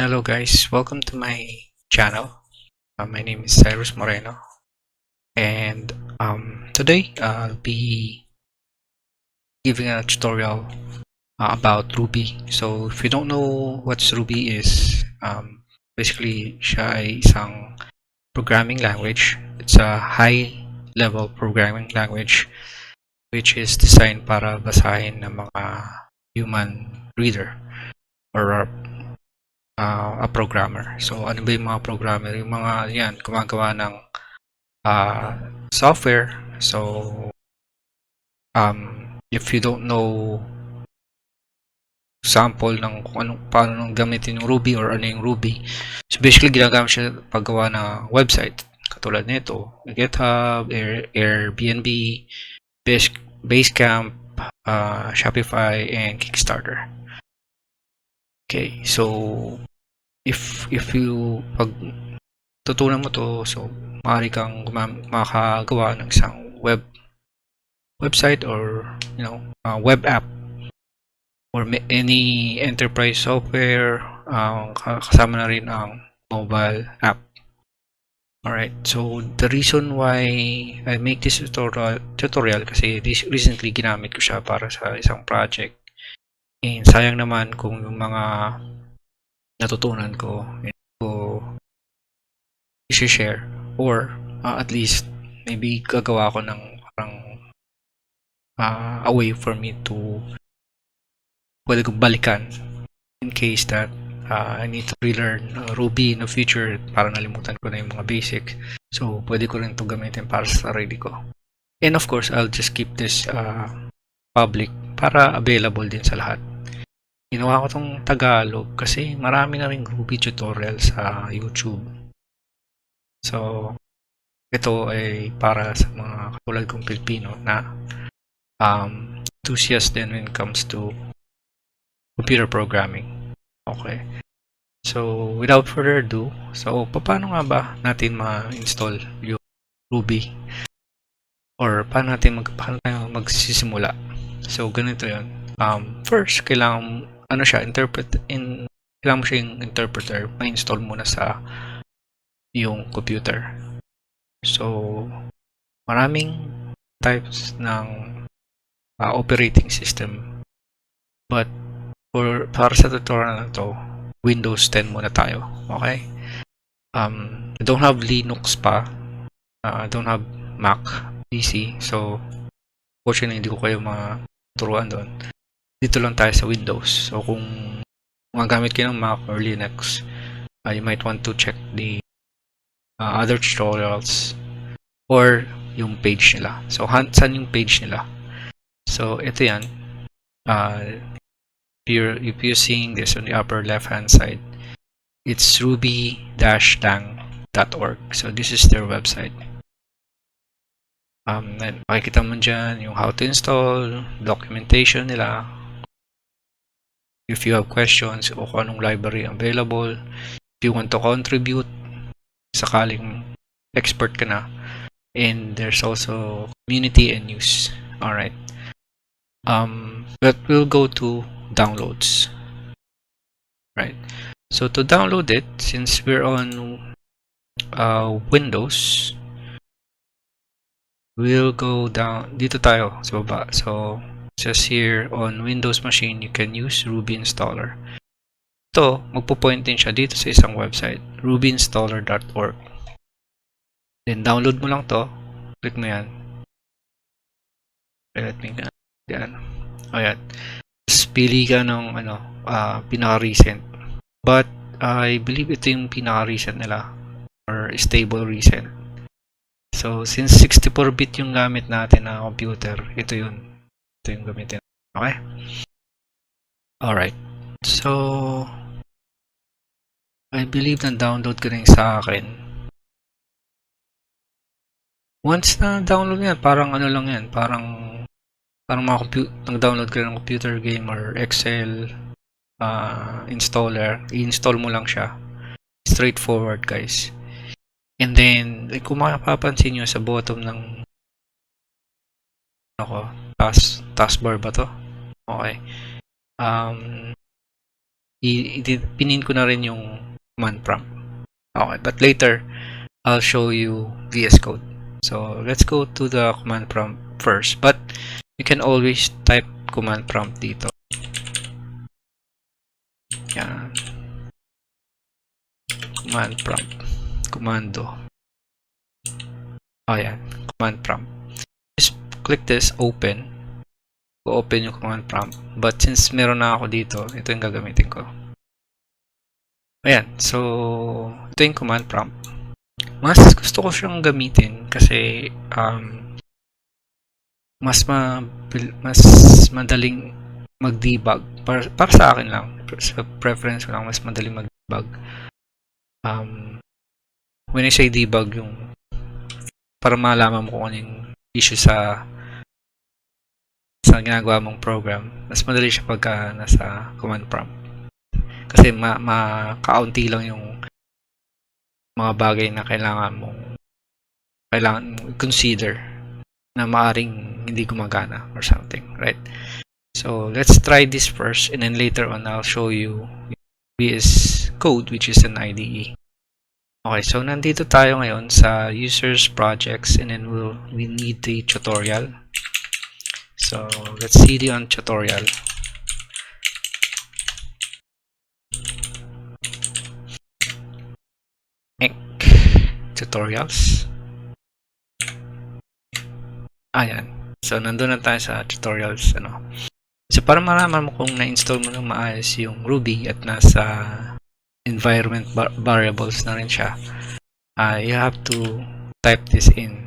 Hello guys, welcome to my channel. My name is Cyrus Moreno, and today I'll be giving a tutorial about Ruby. So if you don't know what Ruby is, basically siya ay isang programming language. It's a high-level programming language which is designed para basahin ng mga human reader or a programmer. So ano ba yung mga programmer? Yung mga yan, gumagawa ng software. So if you don't know sample ng kung anong paano nang gamitin yung Ruby or ano yung Ruby, so basically ginagamit siya paggawa ng website katulad nito, GitHub, Airbnb, Basecamp, Shopify, and Kickstarter. Okay, so if you pag tutunan mo to, so maaari kang makagawa ng isang website or web app or any enterprise software, kasama na rin ang mobile app. Alright, so the reason why I make this tutorial kasi recently ginamit ko siya para sa isang project. And sayang naman kung yung mga natutunan ko i-share or at least maybe gagawa ko ng parang a way for me to pwede kong balikan in case that I need to relearn Ruby in the future para nalimutan ko na yung mga basics. So pwede ko rin ito gamitin para sa sarili ko. And of course, I'll just keep this public para available din sa lahat. Ginawa ko tong Tagalog kasi marami na rin Ruby tutorial sa YouTube. So, ito ay para sa mga katulad kong Pilipino na enthusiast din when it comes to computer programming. Okay. So, without further ado, so paano nga ba natin ma-install yung Ruby? Or paano tayo magsisimula? So, ganito yun. First, kailangan kailangan mo siya yung interpreter, ma-install muna sa yung computer. So, maraming types ng operating system. But, para sa tutorial na to, Windows 10 muna tayo. Okay? I don't have Linux pa. I don't have Mac PC. So, fortunately, hindi ko kayo maturuan doon. Dito lang tayo sa Windows. So, kung magamit kayo ng Mac or Linux, you might want to check the other tutorials or yung page nila. So, saan yung page nila? So, ito yan. If you're seeing this on the upper left hand side, it's ruby-tang.org. So, this is their website. Makikita mo dyan yung how to install, documentation nila, if you have questions o kung anong library available, if you want to contribute, sakaling expert ka na, and there's also community and news. Alright. But we'll go to downloads. Right. So to download it, since we're on Windows, we'll go down dito tayo sa baba. So says here on Windows machine, you can use Ruby installer. Ito, magpo-point din siya dito sa isang website, rubyinstaller.org. Then download mo lang to, click mo yan. Let me yan. Ayan. Tapos pili ka ng pinaka-recent. But I believe ito yung pinaka-recent nila or stable recent. So since 64-bit yung gamit natin na computer, ito yung gamitin. Okay? Alright. So I believe na download ko rin sa akin. Once na download yan, parang ano lang yan, parang nag-download ka ng computer game or Excel installer, i-install mo lang siya. Straightforward, guys. And then, kung mapapansin nyo sa bottom ng taskbar ba to? Okay. Pinin ko na rin yung command prompt. Okay, but later I'll show you VS Code. So let's go to the command prompt first, but you can always type command prompt dito. Yan. Command prompt. Commando. Oh, yan. Command prompt. Just click this, open. Open yung command prompt. But since meron na ako dito, ito yung gagamitin ko. Ayan. So, ito yung command prompt. Mas gusto ko siyang gamitin kasi mas madaling mag-debug. Para sa akin lang. Sa preference ko lang, mas madaling mag-debug. When I say debug, yung para malaman mo kung ano yung issue sa ginagawa mong program, mas madali siya pagka nasa command prompt. Kasi makaunti lang yung mga bagay na kailangan consider na maaring hindi gumagana or something, right? So let's try this first, and then later on I'll show you VS Code, which is an IDE. Okay, so nandito tayo ngayon sa users, projects, and then we need the tutorial. So let's cd on tutorial. Tutorials. Ayan. So nandun na tayo sa tutorials. So para malaman mo kung na-install mo ng maayos yung Ruby at nasa environment variables na rin siya, you have to type this in.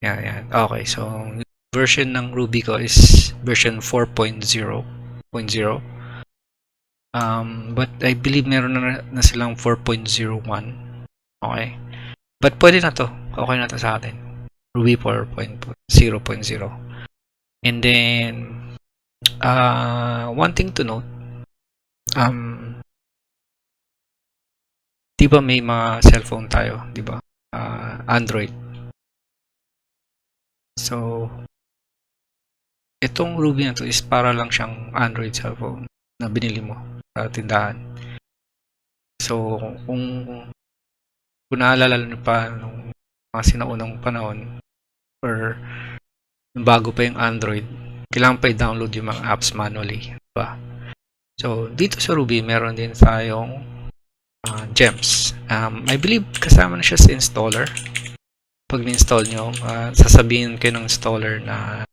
Yan. Okay, so version ng Ruby ko is version 4.0. But I believe meron na silang 4.01. Okay. But pwede na to. Okay na to sa atin. Ruby 4.0.0. And then one thing to note, di ba may mga cellphone tayo, di ba? Android. So itong Ruby na to is para lang siyang Android cellphone na binili mo sa tindahan. So kung naalala nyo pa nung mga sinaunang panahon or bago pa yung Android, kailangan pa i-download yung mga apps manually, diba? So dito sa Ruby meron din tayong gems. I believe kasama na siya sa installer. Pag ni-install nyo, sasabihin kayo ng installer na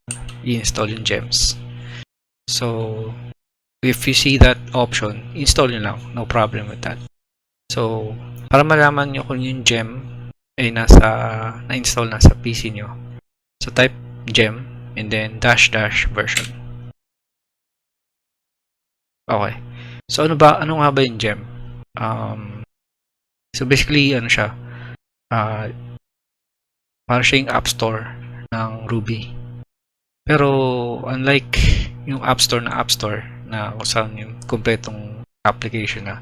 i-install yung gems. So if you see that option, install nyo lang, no problem with that. So para malaman nyo kung yung gem ay na-install na sa PC nyo, so type gem and then -- version. Okay. So ano nga ba yung gem? So basically siya, para siya yung app store ng Ruby. Pero unlike yung app store na kung saan yung kompletong application na,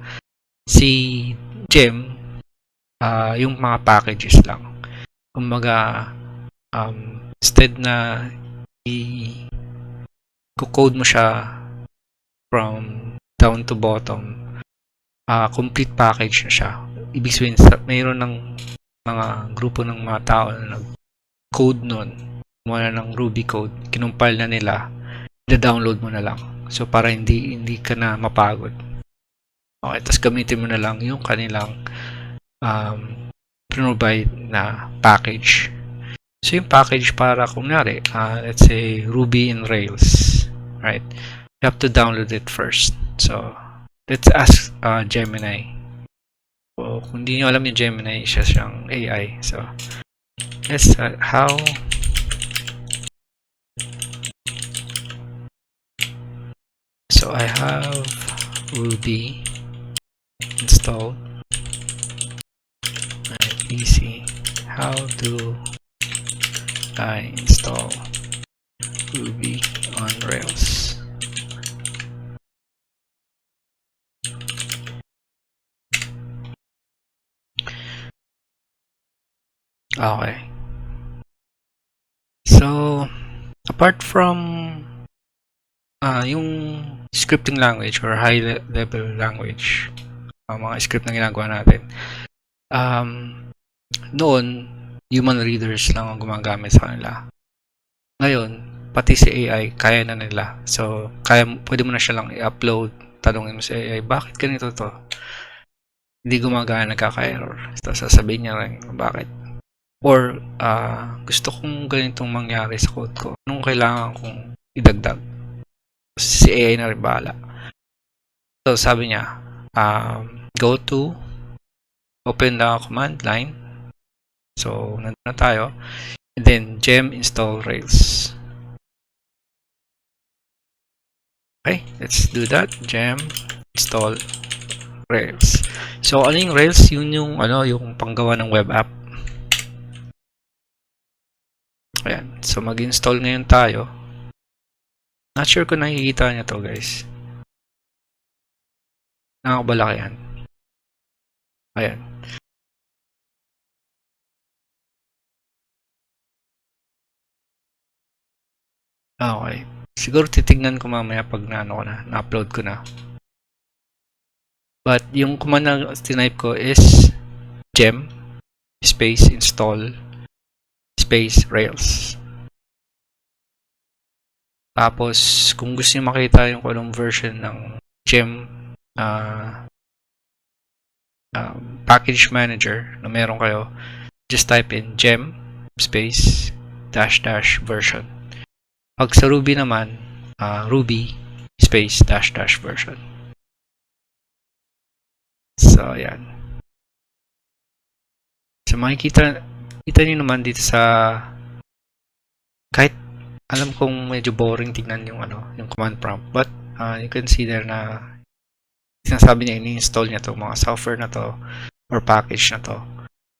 si gem yung mga packages lang. Kumbaga instead na i-code mo siya from down to bottom, complete package na siya. Ibig sabihin, mayroon ng mga grupo ng mga tao na nag-code nun, gumawa ng Ruby code, kinumpile na nila, i-download mo na lang. So para hindi ka na mapagod. Okay, tapos gamitin mo na lang yung kanilang provide na package. So yung package para kunyari, let's say Ruby in Rails, right? You have to download it first. So let's ask Gemini. So, kung di nyo alam yung Gemini, siya siyang AI. So let's how so I have Ruby installed my PC. How do I install Ruby on Rails? Okay. So apart from yung scripting language or high-level language, mga script na ginagawa natin, noon, human readers lang ang gumagamit sa kanila. Ngayon, pati si AI, kaya na nila. So, pwede mo na siya lang i-upload, tanungin mo si AI, bakit ganito to? Hindi gumagana, nagkaka-error. So, sasabihin niya lang, bakit? Or, gusto kong ganitong mangyari sa code ko. Anong kailangan kong idagdag? Si AI na rin bahala. So, sabi niya, go to, open the command line. So, nandun na tayo. And then, gem install Rails. Okay, let's do that. Gem install Rails. So, ano yung Rails? Yun yung, yung panggawa ng web app. Ayan. So, mag-install ngayon tayo. Not sure kung nakikita niya to, guys. Nakakabalaki yan. Ayan. Okay. Siguro titignan ko mamaya pag na-upload ko na. But yung command na tinype ko is gem space install space Rails. Tapos, kung gusto niyo makita yung anong version ng gem package manager na meron kayo, just type in gem space -- version. Pag sa Ruby naman, Ruby space -- version. So, ayan. So, makikita niyo naman dito sa, kahit alam kong medyo boring tingnan yung yung command prompt, but you can see there na sinasabi niya, ini-install niya to mga software na to or package na to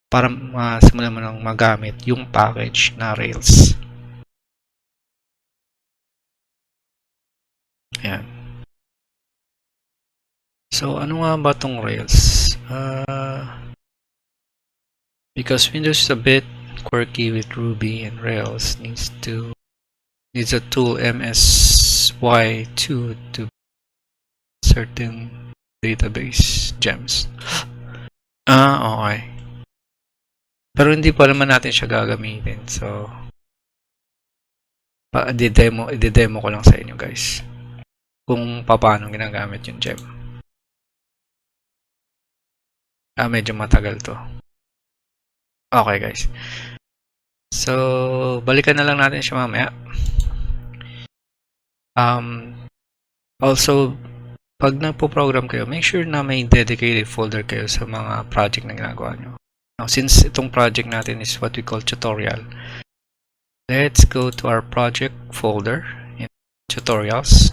para masimulan mo nang magamit yung package na Rails. Ayan. So, ano nga ba tong Rails? Because Windows is a bit quirky with Ruby and Rails needs a tool MSY2 to certain database gems. Okay. Pero hindi pa naman natin siya gagamitin. So, i-demo ko lang sa inyo, guys, kung paano ginagamit yung gem. Medyo matagal to. Okay, guys. So, balikan na lang natin siya mamaya. Also, pag nagpo-program kayo, make sure na may dedicated folder kayo sa mga project na ginagawa nyo. Now, since itong project natin is what we call tutorial, let's go to our project folder in tutorials.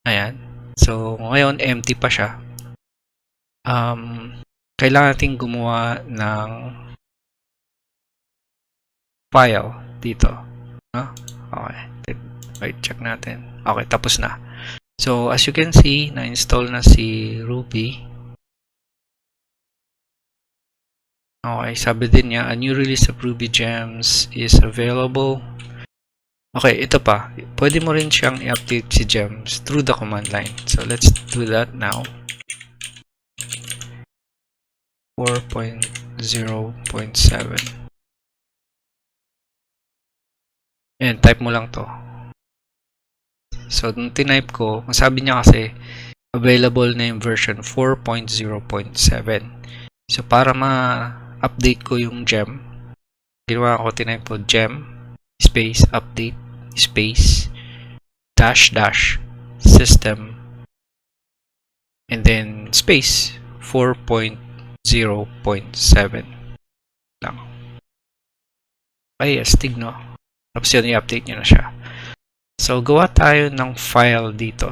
Ayan. So, ngayon, empty pa siya. Kailangan natin gumawa ng file dito. Okay. Wait, check natin. Okay, tapos na. So, as you can see, na-install na si Ruby. Okay, sabi din niya, a new release of Ruby Gems is available. Okay, ito pa. Pwede mo rin siyang i-update si Gems through the command line. So, let's do that now. 4.0.7. And type mo lang to. So, nung tinype ko, masabi niya kasi available na yung version 4.0.7. So, para ma-update ko yung gem, ginawa ko, tinype ko gem space update space -- system and then space 4.0.7 lang. Okay, astig, no? Tapos yun, i-update nyo na siya. So, gawa tayo ng file dito.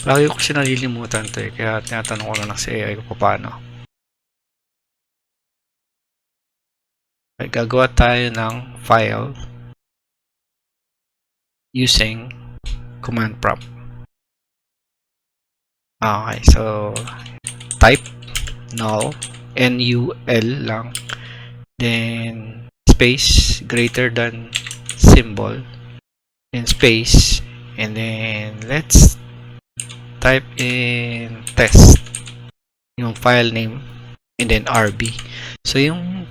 Lagi ko kasi nalilimutan to kaya tinatanong ko lang si AI kung paano. Okay, gagawa tayo ng file using command prompt. Okay, so type null, N-U-L lang, then space greater than symbol, then space, and then let's type in test, yung file name, and then RB. So yung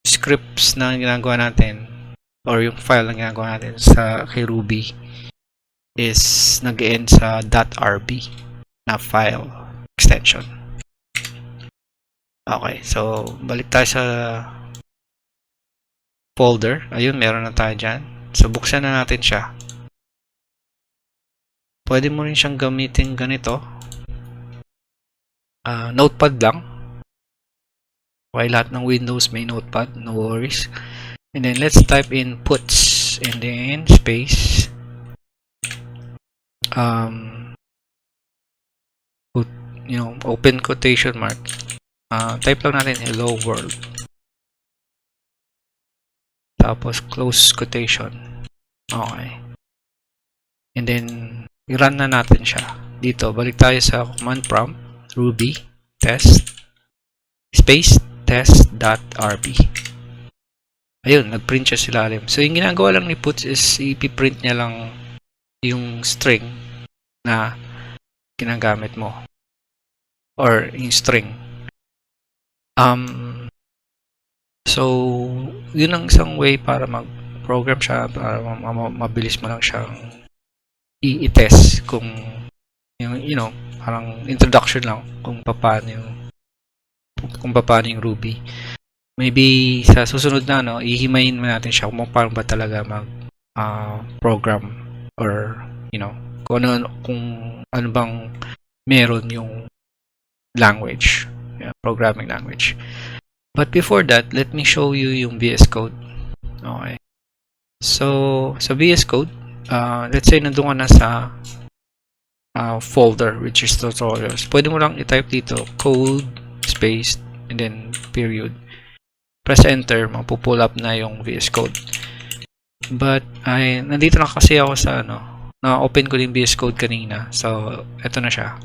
scripts na ginagawa natin or yung file na ginagawa natin sa kay Ruby is nag-end sa .rb na file extension. Okay, so balik tayo sa folder. Ayun, meron na tayo dyan. So buksan na natin siya. Pwede mo rin siyang gamitin ganito. Notepad lang. Okay, lahat ng Windows may notepad, no worries. And then let's type in puts and then space put, open quotation mark. Type lang natin hello world. Tapos close quotation. Okay. And then i-run na natin siya. Dito, balik tayo sa command prompt, ruby test space test.rb. Ayun, nag-print siya sa ilalim. So yung ginagawa lang ni puts is ipiprint niya lang yung string na ginagamit mo or yung string. So yun ang isang way para mag-program siya, para mabilis mo lang siyang i-test kung yung parang introduction lang kung paano yung Ruby. Maybe sa susunod na ihimayin mo natin siya kung paano ba talaga mag program or kung ano bang meron yung language, programming language. But before that, let me show you yung VS Code. Okay. So sa VS Code, let's say nandun ka na sa folder which is tutorials. Pwede mo lang i-type dito code space and then period. Press enter, mapupull up na yung VS Code. But nandito na kasi ako sa na-open ko din VS Code kanina. So eto na siya.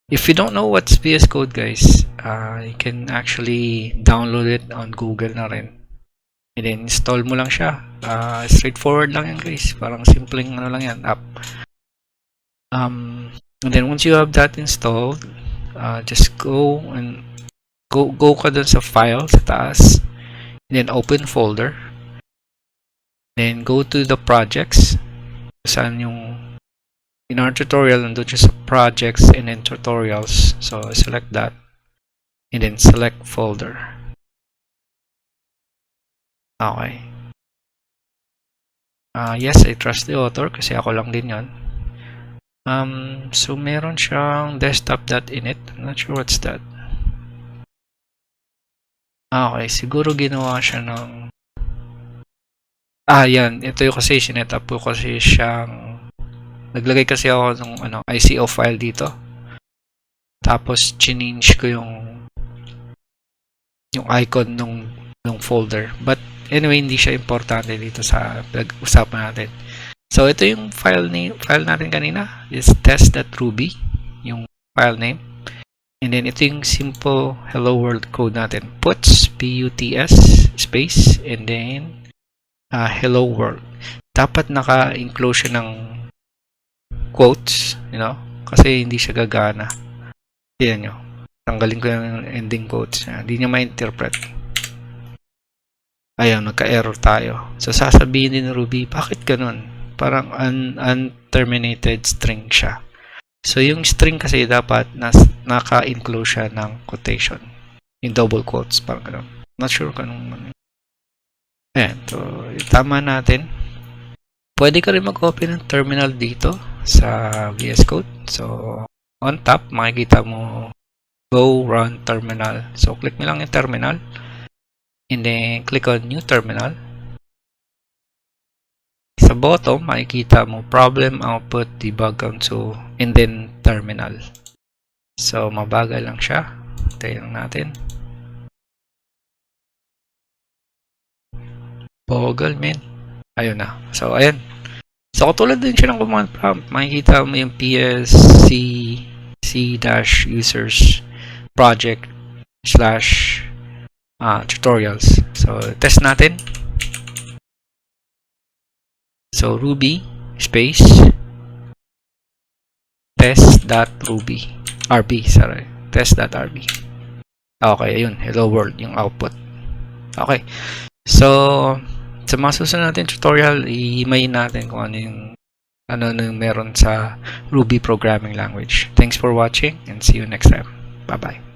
If you don't know what's VS Code, guys, you can actually download it on Google na rin. And then install mo lang siya. Straightforward lang yan, guys. Parang simpleng lang yan, app. And then once you have that installed, just go ka dun sa file sa taas, and then open folder, then go to the projects, saan yung in our tutorial nandun siya sa projects and then tutorials. So select that and then select folder. Okay. Yes, I trust the author kasi ako lang din yon. So meron siyang desktop.init. I'm not sure what's that. Okay, siguro ginawa siya ng yan, ito yung kasi sinet up ko kasi siyang naglagay kasi ako ng ICO file dito. Tapos change ko yung icon ng folder. But anyway, hindi siya importante dito sa pag-usapan natin. So ito yung file natin kanina, is test.ruby, yung file name. And then ito yung simple hello world code natin. Puts, P-U-T-S, space, and then hello world. Dapat naka-include siya ng quotes, kasi hindi siya gagana. Tignan nyo. Tanggalin ko yung ending quotes. Hindi niya ma-interpret. Ayun, nagka-error tayo. So sasabihin din ng Ruby, bakit ganun? Parang unterminated string siya. So, yung string kasi dapat naka-include siya ng quotation. Yung double quotes, parang gano'n. Not sure kung anong. Ayan, so, tama natin. Pwede ka rin mag-open ng terminal dito sa VS Code. So, on top, makikita mo go run terminal. So, click mo lang yung terminal. And then, click on new terminal. Sa bottom, makikita mo problem, output, debug, console, and then terminal. So, mabagal lang siya. Tayo lang natin. Bogal, man. Ayun na. So, ayan. So, katulad din siya ng command prompt. Makikita mo yung PSC c-users project / tutorials. So test natin. So ruby space test.rb, test.rb. Okay, ayun, hello world yung output. Okay, so sa mga susunod natin tutorial, i-imayin natin kung ano yung meron sa Ruby programming language. Thanks for watching and see you next time. Bye bye.